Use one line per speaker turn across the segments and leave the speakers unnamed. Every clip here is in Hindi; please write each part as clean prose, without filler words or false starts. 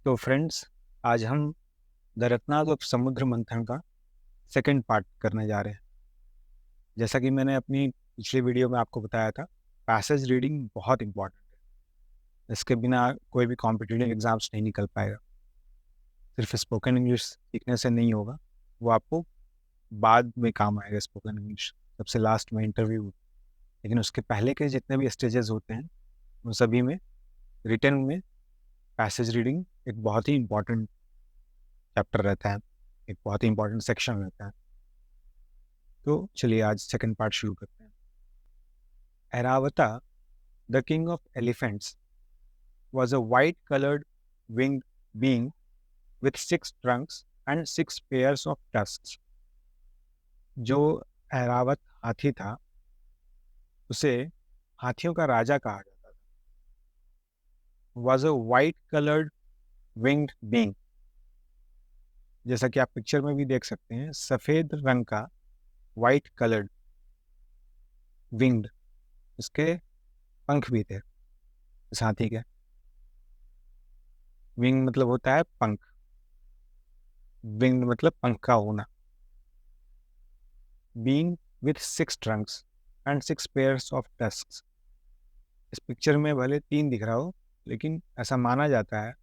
तो फ्रेंड्स, आज हम द रत्नास ऑफ समुद्र मंथन का सेकंड पार्ट करने जा रहे हैं। जैसा कि मैंने अपनी पिछली वीडियो में आपको बताया था, पैसेज रीडिंग बहुत इंपॉर्टेंट है। इसके बिना कोई भी कॉम्पिटिटिव एग्जाम्स नहीं निकल पाएगा। सिर्फ स्पोकन इंग्लिश सीखने से नहीं होगा, वो आपको बाद में काम आएगा। स्पोकन इंग्लिश सबसे लास्ट में इंटरव्यू, लेकिन उसके पहले के जितने भी स्टेजेस होते हैं उन सभी में रिटर्न में पैसेज रीडिंग एक बहुत ही इंपॉर्टेंट चैप्टर रहता है, एक बहुत ही इंपॉर्टेंट सेक्शन रहता है। तो चलिए आज सेकंड पार्ट शुरू करते हैं। Airavata, the king of elephants, was a white-colored winged being with 6 trunks and 6 pairs of tusks. जो ऐरावत हाथी था उसे हाथियों का राजा कहा जाता था। Was a white-colored winged being, जैसा कि आप पिक्चर में भी देख सकते हैं, सफेद रंग का white colored winged, इसके पंख भी थे इस हाथी के। विंग मतलब होता है पंख, विंग मतलब पंख का होना। Being with 6 Trunks and 6 pairs of tusks. इस पिक्चर में भले 3 दिख रहा हो, लेकिन ऐसा माना जाता है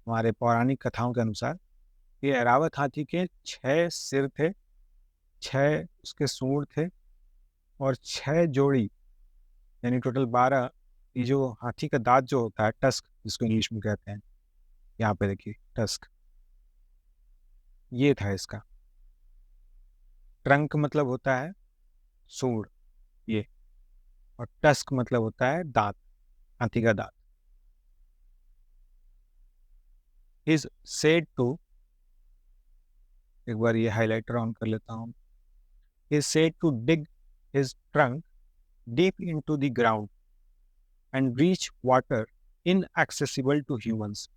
हमारे पौराणिक कथाओं के अनुसार कि ऐरावत हाथी के 6 सिर थे, 6 उसके सूंड थे और 6 जोड़ी यानी टोटल 12। ये जो हाथी का दांत जो होता है, टस्क जिसको इंग्लिश में कहते हैं, यहाँ पे देखिए टस्क, ये था इसका। ट्रंक मतलब होता है सूंड ये, और टस्क मतलब होता है दांत, हाथी का दांत। इज सेड टू, एक बार ये हाइलाइटर ऑन कर लेता हूँ। Is said to dig his trunk deep into the ground and reach water inaccessible to humans.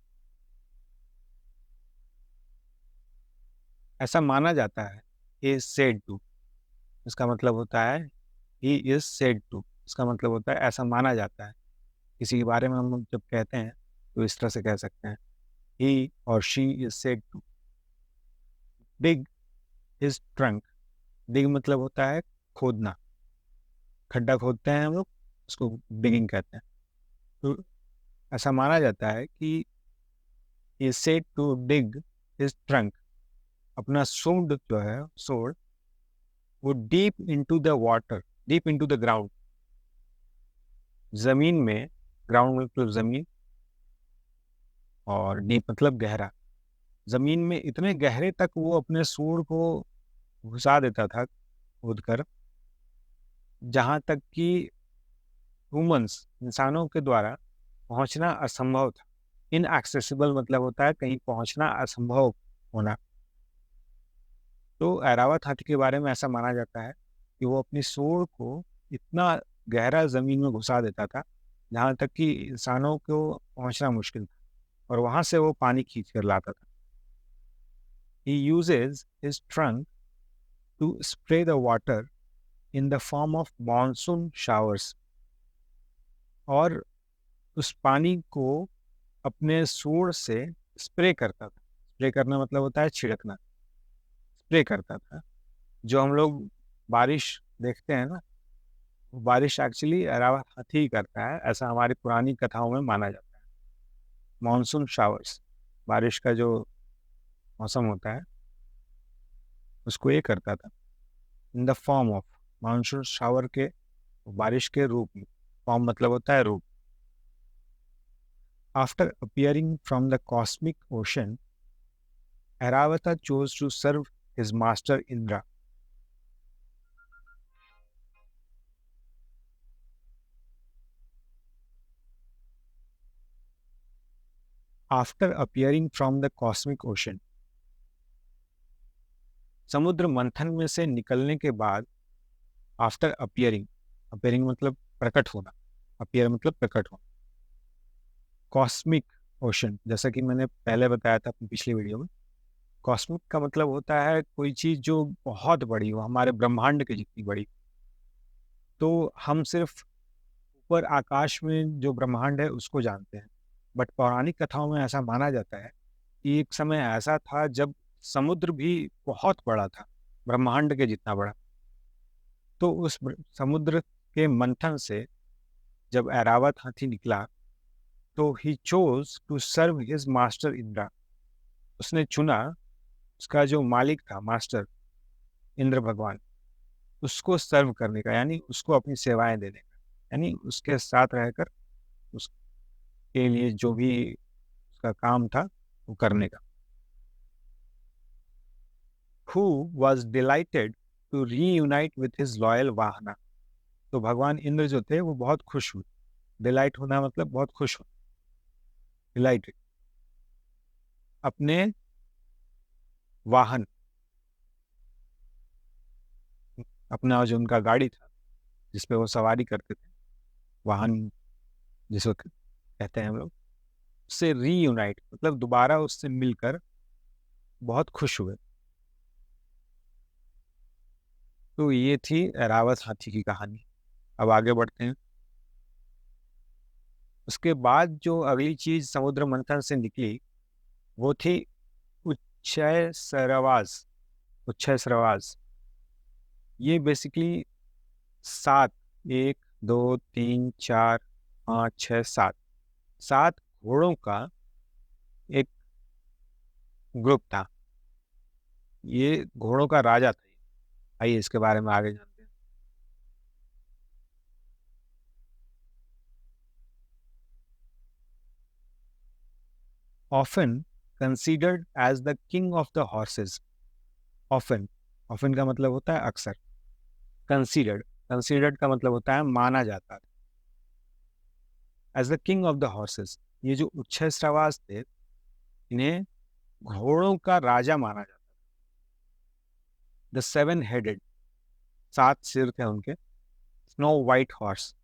ऐसा माना जाता है। इज सेड टू, इसका मतलब होता है ही इज सेड टू, इसका मतलब होता है ऐसा माना जाता है। किसी के बारे में हम लोग जब कहते हैं तो इस तरह से कह सकते हैं, ही और she is said to dig his trunk. Dig मतलब होता है खोदना, खड्डा खोदते हैं हम लोग, उसको डिगिंग कहते हैं। तो ऐसा माना जाता है कि ये said to dig his trunk, अपना सूंड जो है सोड, वो deep into the water, deep into the ground, जमीन में, ग्राउंड मतलब जमीन और डीप मतलब गहरा, जमीन में इतने गहरे तक वो अपने सूंड को घुसा देता था खोद कर, जहां तक कि ह्यूमंस, इंसानों के द्वारा पहुंचना असंभव था। इनएक्सेसिबल मतलब होता है कहीं पहुंचना असंभव होना। तो ऐरावत हाथी के बारे में ऐसा माना जाता है कि वो अपनी सूंड को इतना गहरा जमीन में घुसा देता था जहां तक कि इंसानों को पहुंचना मुश्किल था, और वहां से वो पानी खींच कर लाता था। He uses his trunk to spray the water in the form of monsoon showers, और उस पानी को अपने सूंड से स्प्रे करता था। स्प्रे करना मतलब होता है छिड़कना, स्प्रे करता था। जो हम लोग बारिश देखते हैं ना, वो बारिश एक्चुअली ऐरावत हाथी ही करता है, ऐसा हमारी पुरानी कथाओं में माना जाता है। मॉनसून शावर्स, बारिश का जो मौसम होता है उसको ये करता था। इन the form of, monsoon shower के, बारिश के रूप में, फॉर्म मतलब होता है रूप। After appearing from the cosmic ocean, Airavata chose to serve his master Indra. After appearing from the cosmic ocean, समुद्र मंथन में से निकलने के बाद, आफ्टर अपीयरिंग, अपीयरिंग मतलब प्रकट होना, अपीयर मतलब प्रकट होना, कॉस्मिक ओशन, जैसा कि मैंने पहले बताया था अपनी पिछली वीडियो में, कॉस्मिक का मतलब होता है कोई चीज जो बहुत बड़ी हो, हमारे ब्रह्मांड के जितनी बड़ी। तो हम सिर्फ ऊपर आकाश में जो ब्रह्मांड है उसको जानते हैं, बट पौराणिक कथाओं में ऐसा माना जाता है एक समय ऐसा था जब समुद्र भी बहुत बड़ा था, ब्रह्मांड के जितना बड़ा। तो उस समुद्र के मंथन से जब ऐरावत हाथी निकला, तो he chose to serve his master Indra. उसने चुना, उसका जो मालिक था, मास्टर इंद्र भगवान, उसको सर्व करने का, यानी उसको अपनी सेवाएं देने का, यानी उसके साथ रहकर उसके लिए जो भी उसका काम था वो करने का। Who was delighted to reunite with his loyal वाहना। तो भगवान इंद्र जो थे वो बहुत खुश हुए। डिलाइट होना मतलब बहुत खुश हो, डिलाइटेड। अपने वाहन, अपना जो उनका गाड़ी था जिसपे वो सवारी करते थे, वाहन जिसको कहते हैं हम लोग, उससे रीयूनाइट मतलब दोबारा उससे मिलकर बहुत खुश हुए। तो ये थी ऐरावत हाथी की कहानी। अब आगे बढ़ते हैं। उसके बाद जो अगली चीज समुद्र मंथन से निकली वो थी उच्चय सरवास। उच्चय सरवास ये बेसिकली सात, एक, दो, तीन, चार, पाँच, छः, सात, सात घोड़ों का एक ग्रुप था। ये घोड़ों का राजा था। आइए इसके बारे में आगे जानते हैं। Often considered as the king of the horses. Often, often का मतलब होता है अक्सर। कंसीडर्ड, कंसीडर्ड का मतलब होता है माना जाता है। As the king of the horses, ये जो उच्छय श्रवास थे, इन्हें घोड़ों का राजा माना जाता। द सेवन हेडेड, सात सिर थे उनके। स्नो वाइट हॉर्स,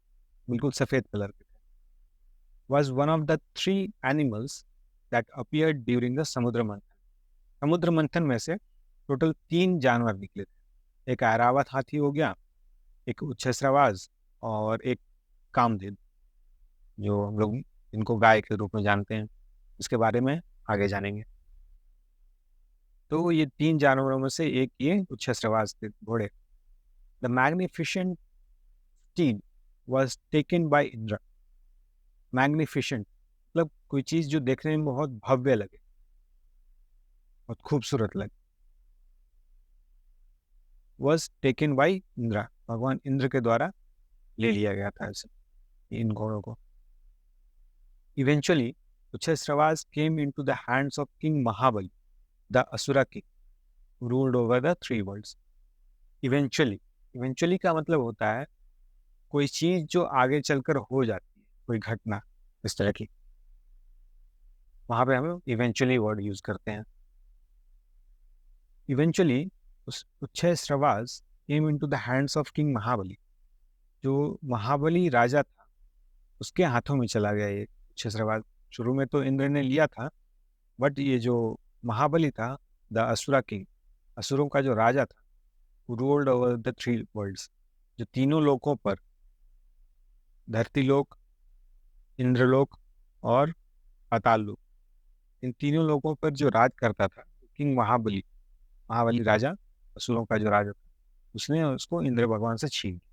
बिल्कुल सफेद कलर के थे। Was one of the three animals that appeared during the समुद्र मंथन। समुद्र मंथन में से टोटल तीन जानवर निकले थे। एक ऐरावत हाथी हो गया, एक उच्छस्रवास, और एक कामधेनु, जो हम लोग इनको गाय के रूप में जानते हैं। इसके बारे में आगे जानेंगे। तो ये तीन जानवरों में से एक ये उच्छस्रवास थे, घोड़े। The magnificent stead was taken by Indra. Magnificent मतलब कोई चीज जो देखने में बहुत भव्य लगे, बहुत खूबसूरत लगे। वॉज टेकन बाय इंद्र, भगवान इंद्र के द्वारा ले लिया गया था ऐसे इन घोड़ों को। Eventually Uchchaihshravas came into the hands of king Mahabali, the asura king ruled over the three worlds. Eventually, eventually का मतलब होता है कोई चीज जो आगे चलकर हो जाती है, कोई घटना इस तरह की, वहां पे हम इवेंचुअली वर्ड यूज करते हैं। इवेंचुअली उस Uchchaihshravas came into the hands of king Mahabali, जो महाबली राजा था उसके हाथों में चला गया ये उच्छय श्रवास। शुरू में तो इंद्र ने लिया था, बट ये जो महाबली था, द असुरा किंग, असुरों का जो राजा था, ruled over the three world's, जो तीनों लोकों पर, धरती लोक, इंद्रलोक और पाताल लोक, इन तीनों लोकों पर जो राज करता था किंग महाबली, महाबली राजा, असुरों का जो राजा था, उसने उसको इंद्र भगवान से छीन लिया।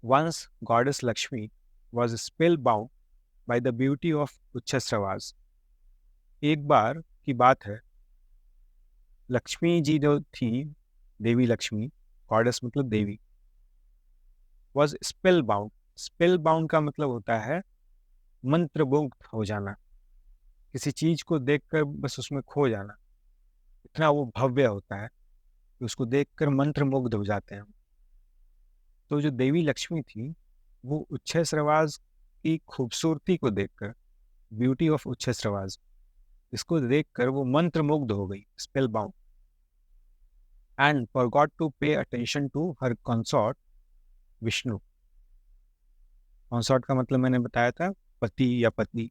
Once goddess Lakshmi was spell bound by the beauty of Uchchaihshravas. एक बार की बात है, लक्ष्मी जी जो थी, देवी लक्ष्मी, गॉडेस मतलब देवी, was spell bound. Spell bound का मतलब होता है मंत्रमुग्ध हो जाना, किसी चीज को देखकर बस उसमें खो जाना। इतना वो भव्य होता है कि उसको देखकर मंत्रमुग्ध हो जाते हैं। तो जो देवी लक्ष्मी थी, वो उच्छस्रवास की खूबसूरती को देखकर, ब्यूटी ऑफ उच्छस्रवास, इसको देखकर वो मंत्रमुग्ध हो गई, spellbound, and forgot to pay attention to her consort Vishnu. Consort का मतलब मैंने बताया था पति या पत्नी।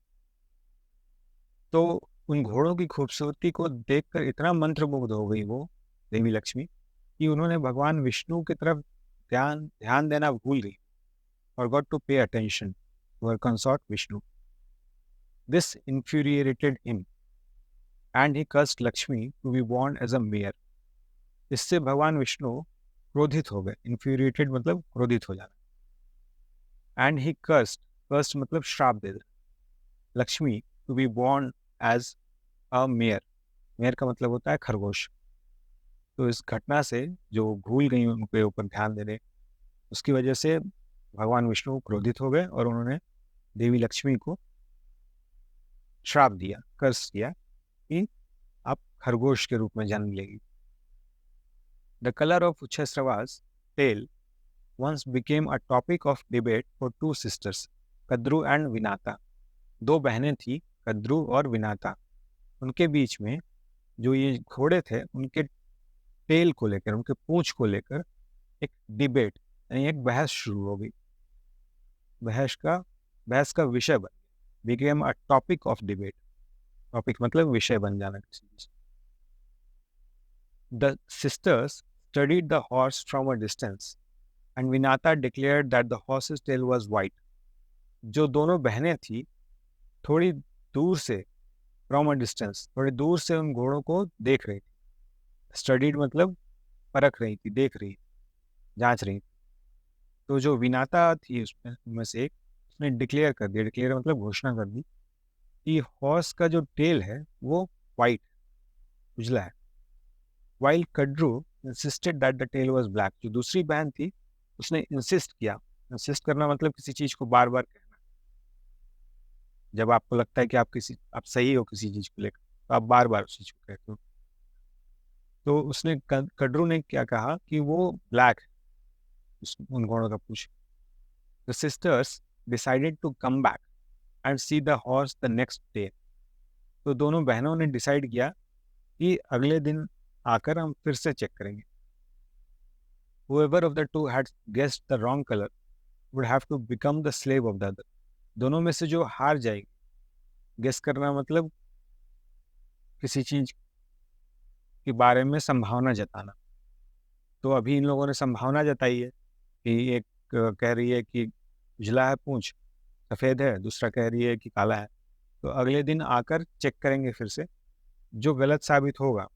तो उन घोड़ों की खूबसूरती को देखकर इतना मंत्रमुग्ध हो गई वो देवी लक्ष्मी कि उन्होंने भगवान विष्णु की तरफ ध्यान ध्यान देना भूल गई। Forgot to pay attention to her consort Vishnu. This infuriated him and he cursed Lakshmi to be born as a mare. इससे भगवान विष्णु क्रोधित हो गए. Infuriated मतलब क्रोधित हो जाना. And he cursed मतलब श्राप दे दे. Lakshmi to be born as a mare. Mare का मतलब होता है खरगोश. तो इस घटना से जो भूल गई उनके ऊपर ध्यान देने, उसकी वजह से भगवान विष्णु क्रोधित हो गए और उन्होंने देवी लक्ष्मी को श्राप दिया, कर्स किया कि आप खरगोश के रूप में जन्म लेगी. The colour of Uchchaihshravas tail once became a topic of debate for two sisters, Kadru and Vinata. दो बहनें थी, कद्रू और विनाता. उनके बीच में जो ये घोड़े थे उनके टेल को लेकर, उनके पूंछ को लेकर एक डिबेट यानी एक बहस शुरू हो गई. बहस का विषय बन गया. Became a topic of debate. Topic मतलब विषय बन जाना किसी चीज. The sisters studied the horse from a distance and Vinata declared that the horse's tail was white. जो दोनों बहनें थी थोड़ी दूर से, फ्रॉम अ डिस्टेंस थोड़ी दूर से उन घोड़ों को देख रही थी. स्टडीड मतलब परख रही थी, देख रही, जांच रही थी. तो जो विनाता थी उसमें उनमें से एक, उसने डिक्लेयर कर दिया. डिक्लेयर मतलब घोषणा कर दी कि हॉर्स का जो टेल है वो वाइट, उजला है. While Kadru insisted that the tail was black. जो दूसरी बहन थी उसने इंसिस्ट किया. इंसिस्ट करना मतलब किसी चीज को बार बार कहना. जब आपको लगता है कि आप सही हो किसी चीज को लेकर, तो आप बार बार उस चीज को कहते हो. तो उसने कड्रू ने क्या कहा कि वो ब्लैक है उन घोड़ों का पूछ. The sisters decided to come back and see the horse the next day. तो दोनों बहनों ने डिसाइड किया कि अगले दिन आकर हम फिर से चेक करेंगे. Whoever of the two had guessed the wrong color would have to become the slave of the other. दोनों में से जो हार जाएगी, गेस करना मतलब किसी चीज के बारे में संभावना जताना. तो अभी इन लोगों ने संभावना जताई है कि एक कह रही है कि उजला है पूंछ, सफ़ेद है, दूसरा कह रही है कि काला है. तो अगले दिन आकर चेक करेंगे फिर से. जो गलत साबित होगा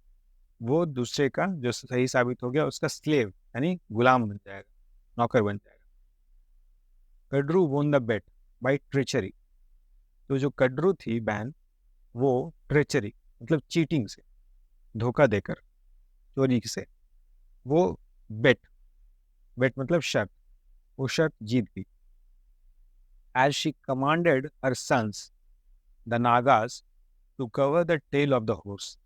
वो दूसरे का, जो सही साबित हो गया उसका स्लेव यानी गुलाम बन जाएगा, नौकर बन जाएगा. कड्रू won the bat bye treachery. तो जो कड्रू थी बहन, वो ट्रेचरी मतलब चीटिंग से, धोखा देकर, चोरी से, वो बेट मतलब शर्त, वो शर्त जीत गई. As she commanded her sons, the Nagas, to cover the tail of the horse.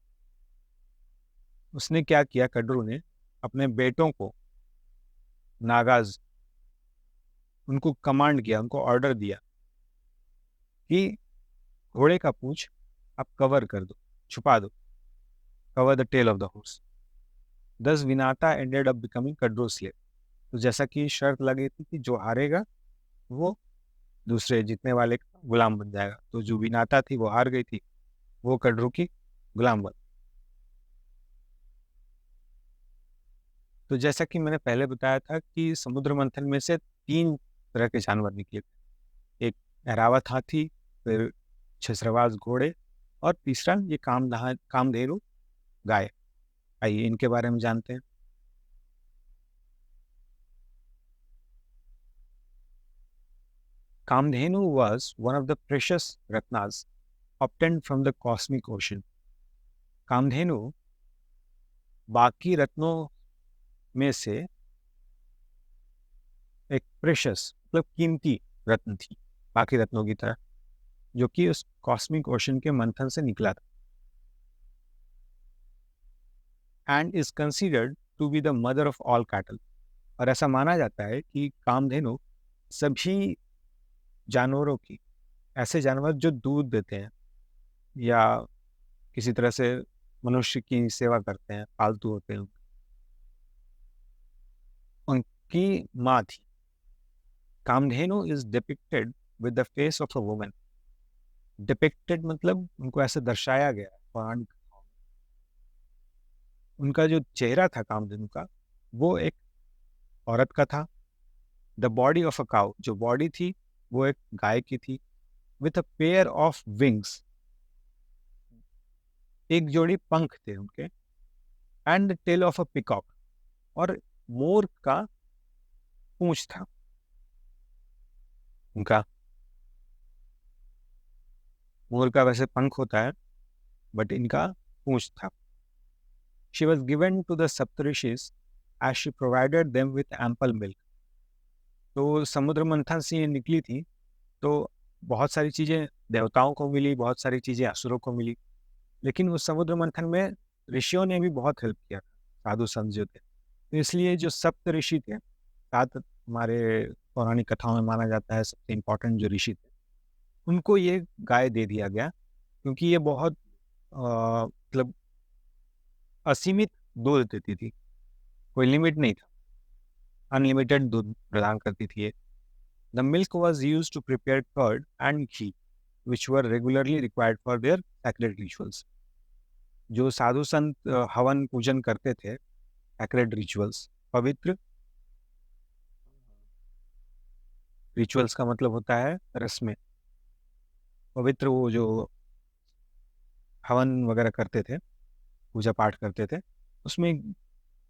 उसने क्या किया, कड्रू ने अपने बेटों को, नागाज, उनको कमांड किया, उनको ऑर्डर दिया कि घोड़े का पूंछ आप कवर कर दो, छुपा दो. Cover the tail of the horse. Thus Vinata ended up becoming Kadru slave. तो जैसा कि शर्त लगी थी कि जो हारेगा वो दूसरे जीतने वाले का गुलाम बन जाएगा. तो जो विनाता थी वो हार गई थी, वो कड्रू की गुलाम बन. तो जैसा कि मैंने पहले बताया था कि समुद्र मंथन में से 3 तरह के जानवर निकले थे. एक ऐरावत हाथी, फिर छसरवास घोड़े, और तीसरा ये कामधेनु गाय. आइए इनके बारे में जानते हैं. Kamdhenu was one of the precious ratnas obtained from the cosmic ocean. Kamdhenu बाकी रत्नों में से एक प्रेशस मतलब कीमती रत्न थी, बाकी रत्नों की तरह, जो कि उस कॉस्मिक ओशन के मंथन से निकला था. And is considered to be the mother of all cattle. और ऐसा माना जाता है कि कामधेनु सभी जानवरों की, ऐसे जानवर जो दूध देते हैं या किसी तरह से मनुष्य की सेवा करते हैं, पालतू होते हैं, उनकी माँ थी. Kamdhenu is depicted with the face of a woman. Depicted मतलब उनको ऐसे दर्शाया गया पौराणिक कथाओं में. उनका जो चेहरा था कामधेनु का, वो एक औरत का था. The body of a cow, जो बॉडी थी वो एक गाय की थी. With a pair of wings, एक जोड़ी पंख थे उनके, and the tail of a peacock, और मोर का पूंछ था उनका। मोर का वैसे पंख होता है, बट इनका पूंछ था। She was given to the Saptarishis as she provided them with ample milk. तो समुद्र मंथन से ये निकली थी, तो बहुत सारी चीज़ें देवताओं को मिली, बहुत सारी चीज़ें असुरों को मिली, लेकिन उस समुद्र मंथन में ऋषियों ने भी बहुत हेल्प किया था, साधु संत जो थे। तो इसलिए जो सप्त ऋषि थे, सात हमारे पौराणिक कथाओं में माना जाता है सबसे इम्पोर्टेंट जो ऋषि थे, उनको ये गाय दे दिया गया, क्योंकि ये बहुत मतलब असीमित दूध देती थी, कोई लिमिट नहीं था, अनलिमिटेड दूध प्रदान करती थी ये। The milk was use to prepare curd and ghee which were regularly required for their sacred rituals. जो साधु संत हवन पूजन करते थे, सैक्रेड रिचुअल्स, पवित्र रिचुअल्स का मतलब होता है रस्में, पवित्र वो जो हवन वगैरह करते थे, पूजा पाठ करते थे, उसमें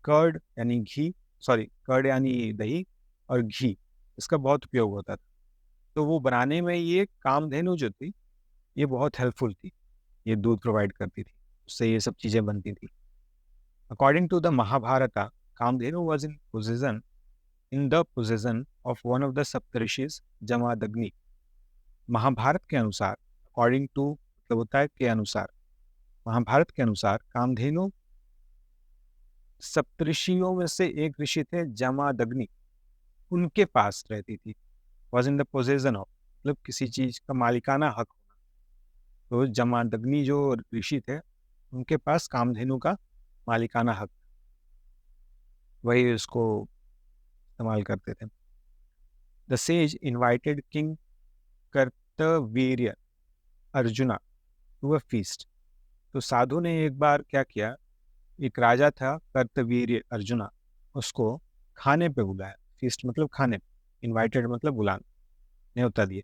कर्ड यानी घी, सॉरी कर्ड यानी दही और घी, इसका बहुत उपयोग होता था। तो वो बनाने में ये कामधेनु जो थी, ये बहुत हेल्पफुल थी, ये दूध प्रोवाइड करती थी, उससे ये सब चीज़ें बनती थी। According to the Mahabharata, Kamadhenu was in the possession of one of the Saptarishis Jamadagni. Mahabharat के अनुसार, अकॉर्डिंग टू मतलब होता है के अनुसार, महाभारत के अनुसार कामधेनु सप्तऋषियों में से एक ऋषि थे जमादग्नि, उनके पास रहती थी। Was in the possession of मतलब किसी चीज का मालिकाना हक होना। तो जमादग्नि जो ऋषि थे, उनके पास कामधेनु का मालिकाना हक, वही उसको इस्तेमाल करते थे। The sage invited king Kartavirya Arjuna to a feast. तो साधु ने एक बार क्या किया, एक राजा था कर्तवीर्य अर्जुना, उसको खाने पे बुलाया। फीस्ट मतलब खाने पे, इन्वाइटेड मतलब बुलाना, न्योता दिए।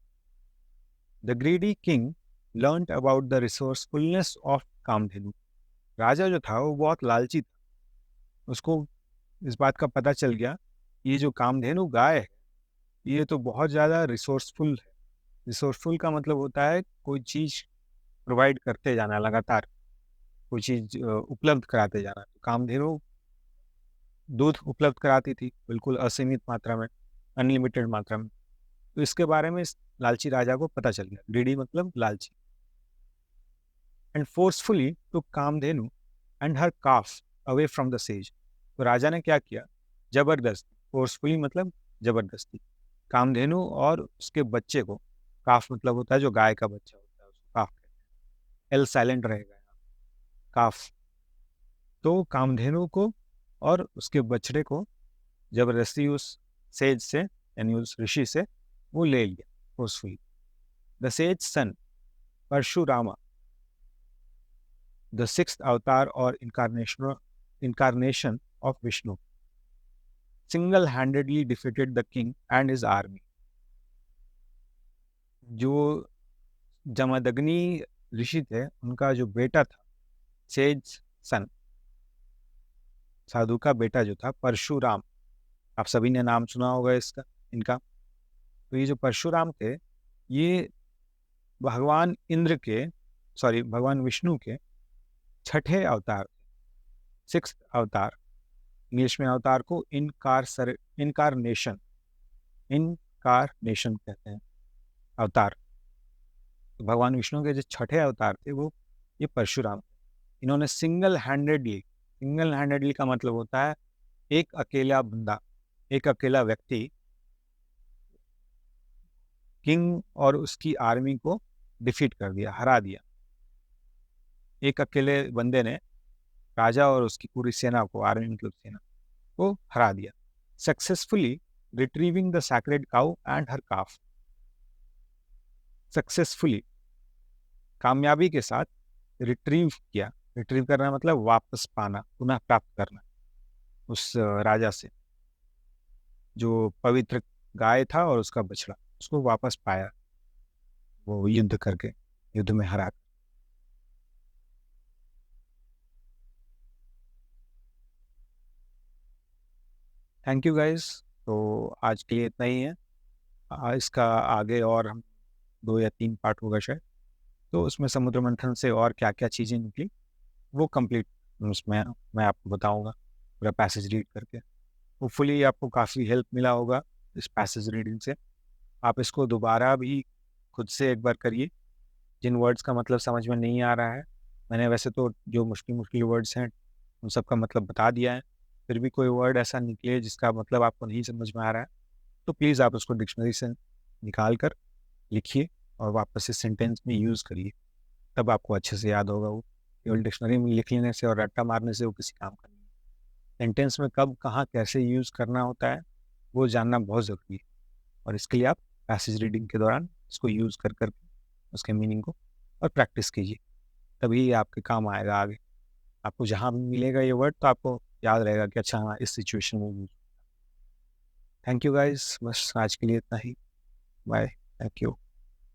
The greedy king learned about the resourcefulness of Kamadhenu. राजा जो था वो बहुत लालची था, उसको इस बात का पता चल गया, ये जो कामधेनु गाय है, ये तो बहुत ज़्यादा रिसोर्सफुल है। रिसोर्सफुल का मतलब होता है कोई चीज़ प्रोवाइड करते जाना, लगातार कोई चीज़ उपलब्ध कराते जाना। तो कामधेनु दूध उपलब्ध कराती थी, बिल्कुल असीमित मात्रा में, अनलिमिटेड मात्रा में। तो इसके बारे में इस लालची राजा को पता चल गया, ग्रीडी मतलब लालची। And forcefully took Kamdhenu and her calf away from the sage. तो राजा ने क्या किया, जबरदस्ती, फोर्सफुली मतलब जबरदस्ती, कामधेनु और उसके बच्चे को, काफ मतलब होता है जो गाय का बच्चा होता है, उसको काफ कहते हैं, एल साइलेंट रहेगा यहाँ, काफ। तो कामधेनु को और उसके बछड़े को जबरदस्ती उस सेज से यानी उस ऋषि से वो ले लिया forcefully. The sage son Parashurama, the sixth avatar और incarnation of Vishnu, single-handedly defeated the king and his army। जो जमदग्नि ऋषि थे, उनका जो बेटा था सेज सन, साधु का बेटा जो था परशुराम, आप सभी ने नाम सुना होगा इसका, इनका। तो ये जो परशुराम थे, ये भगवान इंद्र के, सॉरी भगवान विष्णु के छठे अवतार, सिक्स्थ अवतार। इंग्लिश में अवतार को इनकारनेशन कहते हैं, अवतार। तो भगवान विष्णु के जो छठे अवतार थे वो ये परशुराम। इन्होंने सिंगल हैंडेडली का मतलब होता है एक अकेला बंदा, एक अकेला व्यक्ति किंग और उसकी आर्मी को डिफीट कर दिया, हरा दिया। एक अकेले बंदे ने राजा और उसकी पूरी सेना को, आर्मी मतलब सेना को हरा दिया। Successfully retrieving the sacred cow and her calf. Successfully, कामयाबी के साथ रिट्रीव किया, रिट्रीव करना मतलब वापस पाना, पुनः प्राप्त करना उस राजा से, जो पवित्र गाय था और उसका बछड़ा, उसको वापस पाया। वो युद्ध करके, युद्ध में हरा। Thank you guys. तो आज के लिए इतना ही है। इसका आगे और हम 2 या 3 पार्ट होगा शायद। तो उसमें समुद्र मंथन से और क्या-क्या चीज़ें निकली, वो कंप्लीट उसमें मैं आपको बताऊँगा, पूरा पैसेज रीड करके। होपफुली आपको काफ़ी हेल्प मिला होगा इस पैसेज रीडिंग से। आप इसको दोबारा भी खुद से एक बार करिए, जिन वर्ड्स का मतलब समझ में नहीं आ रहा है। मैंने वैसे तो जो मुश्किल-मुश्किल वर्ड्स हैं, उन सब का मतलब बता दिया है। फिर भी कोई वर्ड ऐसा निकले जिसका मतलब आपको नहीं समझ में आ रहा है, तो प्लीज़ आप उसको डिक्शनरी से निकाल कर लिखिए और वापस से सेंटेंस में यूज़ करिए। तब आपको अच्छे से याद होगा वो। केवल डिक्शनरी में लिख लेने से और रट्टा मारने से वो किसी काम का नहीं है। सेंटेंस में कब, कहाँ, कैसे यूज़ करना होता है, वो जानना बहुत ज़रूरी है। और इसके लिए आप पैसेज रीडिंग के दौरान इसको यूज़ कर के उसके मीनिंग को और प्रैक्टिस कीजिए। तभी ये आपके काम आएगा आगे। आपको जहाँ भी मिलेगा ये वर्ड तो आपको याद रहेगा कि अच्छा हाँ, इस सिचुएशन में यूज़। थैंक यू गाइस, बस आज के लिए इतना ही। बाय। Thank you.